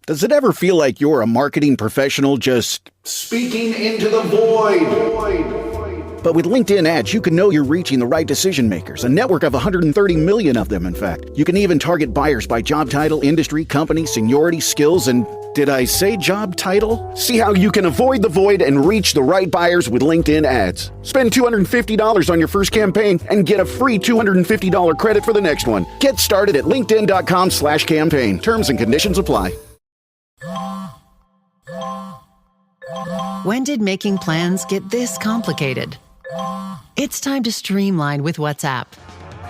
Does it ever feel like you're a marketing professional just speaking into the void? But with LinkedIn ads, you can know you're reaching the right decision makers, a network of 130 million of them, in fact. You can even target buyers by job title, industry, company, seniority, skills, and did I say job title? See how you can avoid the void and reach the right buyers with LinkedIn ads. Spend $250 on your first campaign and get a free $250 credit for the next one. Get started at linkedin.com/campaign. Terms and conditions apply. When did making plans get this complicated? It's time to streamline with WhatsApp,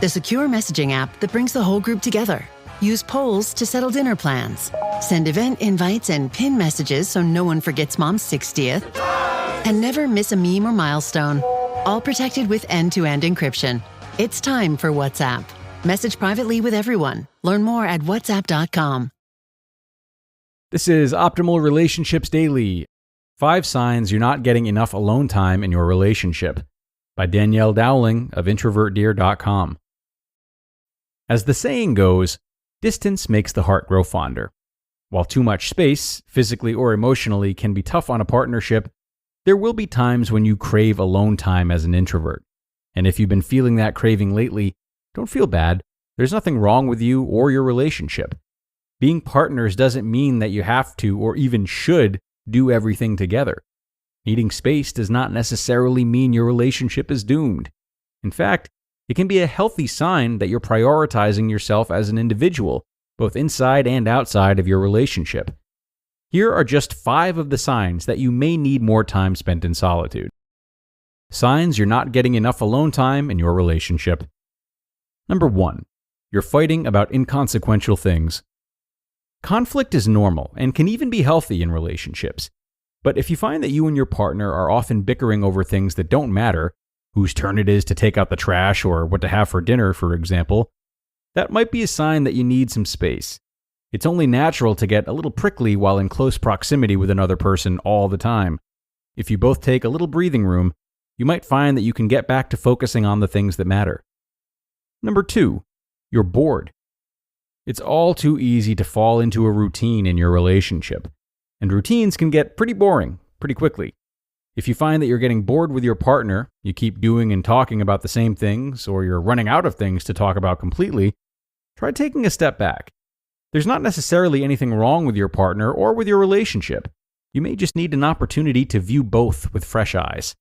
the secure messaging app that brings the whole group together. Use polls to settle dinner plans. Send event invites and pin messages so no one forgets Mom's 60th. And never miss a meme or milestone. All protected with end-to-end encryption. It's time for WhatsApp. Message privately with everyone. Learn more at whatsapp.com. This is Optimal Relationships Daily. 5 signs you're not getting enough alone time in your relationship, by Danielle Dowling of introvertdear.com. As the saying goes, distance makes the heart grow fonder. While too much space, physically or emotionally, can be tough on a partnership, there will be times when you crave alone time as an introvert. And if you've been feeling that craving lately, don't feel bad. There's nothing wrong with you or your relationship. Being partners doesn't mean that you have to or even should do everything together. Needing space does not necessarily mean your relationship is doomed. In fact, it can be a healthy sign that you're prioritizing yourself as an individual, both inside and outside of your relationship. Here are just 5 of the signs that you may need more time spent in solitude. Signs you're not getting enough alone time in your relationship. Number 1, you're fighting about inconsequential things. Conflict is normal and can even be healthy in relationships. But if you find that you and your partner are often bickering over things that don't matter, whose turn it is to take out the trash or what to have for dinner, for example, that might be a sign that you need some space. It's only natural to get a little prickly while in close proximity with another person all the time. If you both take a little breathing room, you might find that you can get back to focusing on the things that matter. Number 2, you're bored. It's all too easy to fall into a routine in your relationship, and routines can get pretty boring pretty quickly. If you find that you're getting bored with your partner, you keep doing and talking about the same things, or you're running out of things to talk about completely, try taking a step back. There's not necessarily anything wrong with your partner or with your relationship. You may just need an opportunity to view both with fresh eyes.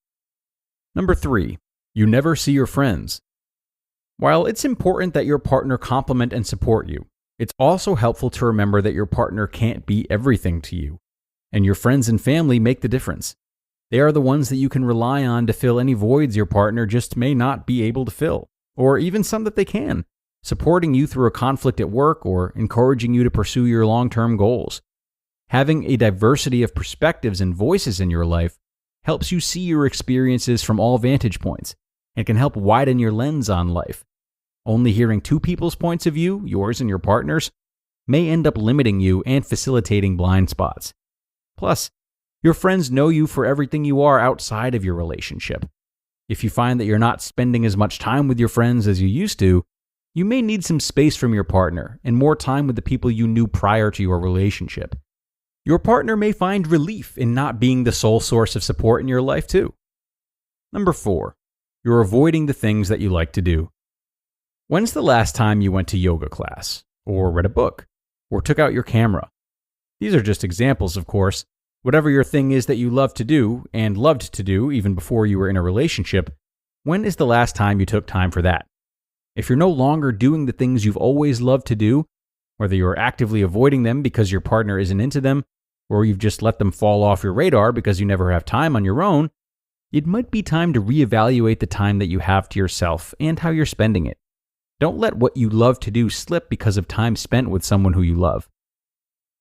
Number 3, you never see your friends. While it's important that your partner compliment and support you, it's also helpful to remember that your partner can't be everything to you, and your friends and family make the difference. They are the ones that you can rely on to fill any voids your partner just may not be able to fill, or even some that they can, supporting you through a conflict at work or encouraging you to pursue your long-term goals. Having a diversity of perspectives and voices in your life helps you see your experiences from all vantage points and can help widen your lens on life. Only hearing 2 people's points of view, yours and your partner's, may end up limiting you and facilitating blind spots. Plus, your friends know you for everything you are outside of your relationship. If you find that you're not spending as much time with your friends as you used to, you may need some space from your partner and more time with the people you knew prior to your relationship. Your partner may find relief in not being the sole source of support in your life too. Number 4, you're avoiding the things that you like to do. When's the last time you went to yoga class, or read a book, or took out your camera? These are just examples, of course. Whatever your thing is that you love to do, and loved to do even before you were in a relationship, when is the last time you took time for that? If you're no longer doing the things you've always loved to do, whether you're actively avoiding them because your partner isn't into them, or you've just let them fall off your radar because you never have time on your own, it might be time to reevaluate the time that you have to yourself and how you're spending it. Don't let what you love to do slip because of time spent with someone who you love.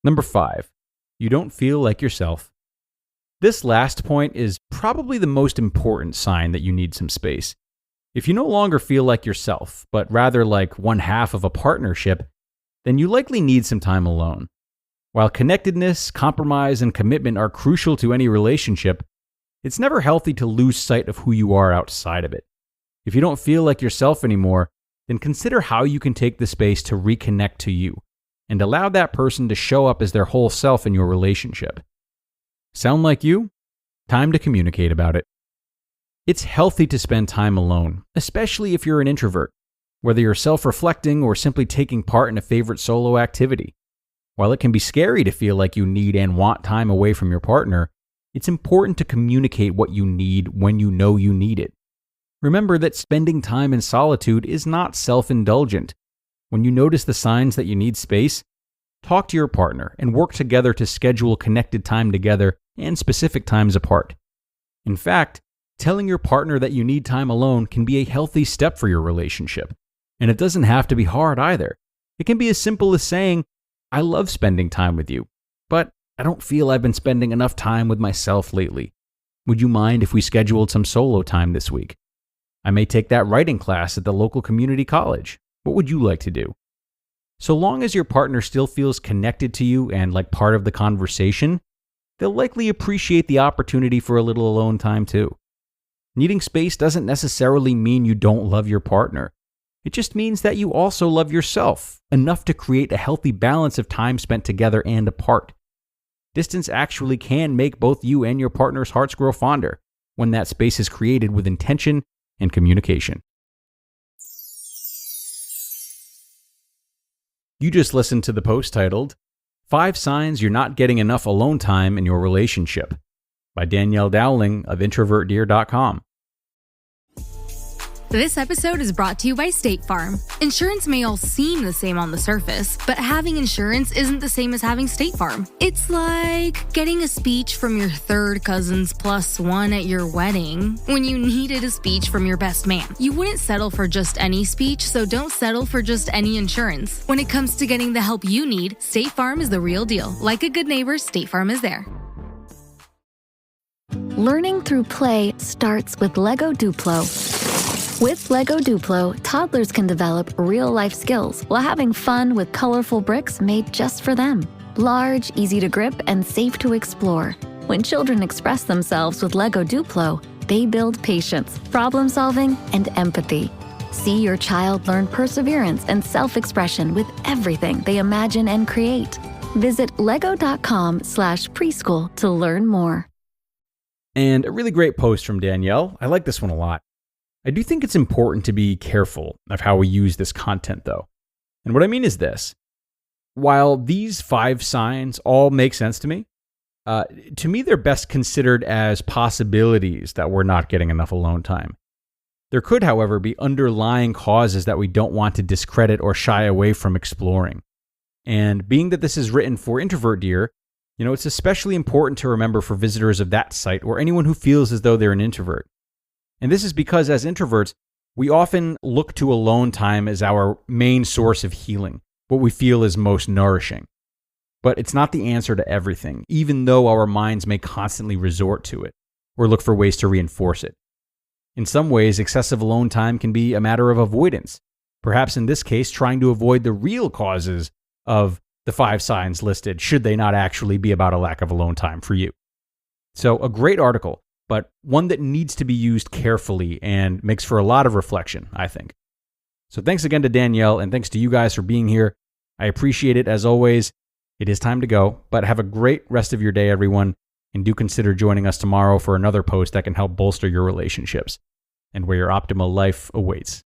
Number 5, you don't feel like yourself. This last point is probably the most important sign that you need some space. If you no longer feel like yourself, but rather like one half of a partnership, then you likely need some time alone. While connectedness, compromise, and commitment are crucial to any relationship, it's never healthy to lose sight of who you are outside of it. If you don't feel like yourself anymore, then consider how you can take the space to reconnect to you and allow that person to show up as their whole self in your relationship. Sound like you? Time to communicate about it. It's healthy to spend time alone, especially if you're an introvert, whether you're self-reflecting or simply taking part in a favorite solo activity. While it can be scary to feel like you need and want time away from your partner, it's important to communicate what you need when you know you need it. Remember that spending time in solitude is not self-indulgent. When you notice the signs that you need space, talk to your partner and work together to schedule connected time together and specific times apart. In fact, telling your partner that you need time alone can be a healthy step for your relationship. And it doesn't have to be hard either. It can be as simple as saying, "I love spending time with you, but I don't feel I've been spending enough time with myself lately. Would you mind if we scheduled some solo time this week? I may take that writing class at the local community college. What would you like to do?" So long as your partner still feels connected to you and like part of the conversation, they'll likely appreciate the opportunity for a little alone time too. Needing space doesn't necessarily mean you don't love your partner. It just means that you also love yourself enough to create a healthy balance of time spent together and apart. Distance actually can make both you and your partner's hearts grow fonder when that space is created with intention and communication. You just listened to the post titled, 5 Signs You're Not Getting Enough Alone Time in Your Relationship by Danielle Dowling of introvertdear.com. This episode is brought to you by State Farm. Insurance may all seem the same on the surface, but having insurance isn't the same as having State Farm. It's like getting a speech from your third cousin's +1 at your wedding when you needed a speech from your best man. You wouldn't settle for just any speech, so don't settle for just any insurance. When it comes to getting the help you need, State Farm is the real deal. Like a good neighbor, State Farm is there. Learning through play starts with Lego Duplo. With Lego Duplo, toddlers can develop real-life skills while having fun with colorful bricks made just for them. Large, easy to grip, and safe to explore. When children express themselves with Lego Duplo, they build patience, problem-solving, and empathy. See your child learn perseverance and self-expression with everything they imagine and create. Visit lego.com/preschool to learn more. And a really great post from Danielle. I like this one a lot. I do think it's important to be careful of how we use this content, though. And what I mean is this. While these 5 signs all make sense to me they're best considered as possibilities that we're not getting enough alone time. There could, however, be underlying causes that we don't want to discredit or shy away from exploring. And being that this is written for Introvert Dear, it's especially important to remember for visitors of that site or anyone who feels as though they're an introvert. And this is because as introverts, we often look to alone time as our main source of healing, what we feel is most nourishing. But it's not the answer to everything, even though our minds may constantly resort to it or look for ways to reinforce it. In some ways, excessive alone time can be a matter of avoidance. Perhaps in this case, trying to avoid the real causes of the 5 signs listed, should they not actually be about a lack of alone time for you. So a great article, but one that needs to be used carefully and makes for a lot of reflection, I think. So thanks again to Danielle, and thanks to you guys for being here. I appreciate it as always. It is time to go, but have a great rest of your day, everyone, and do consider joining us tomorrow for another post that can help bolster your relationships and where your optimal life awaits.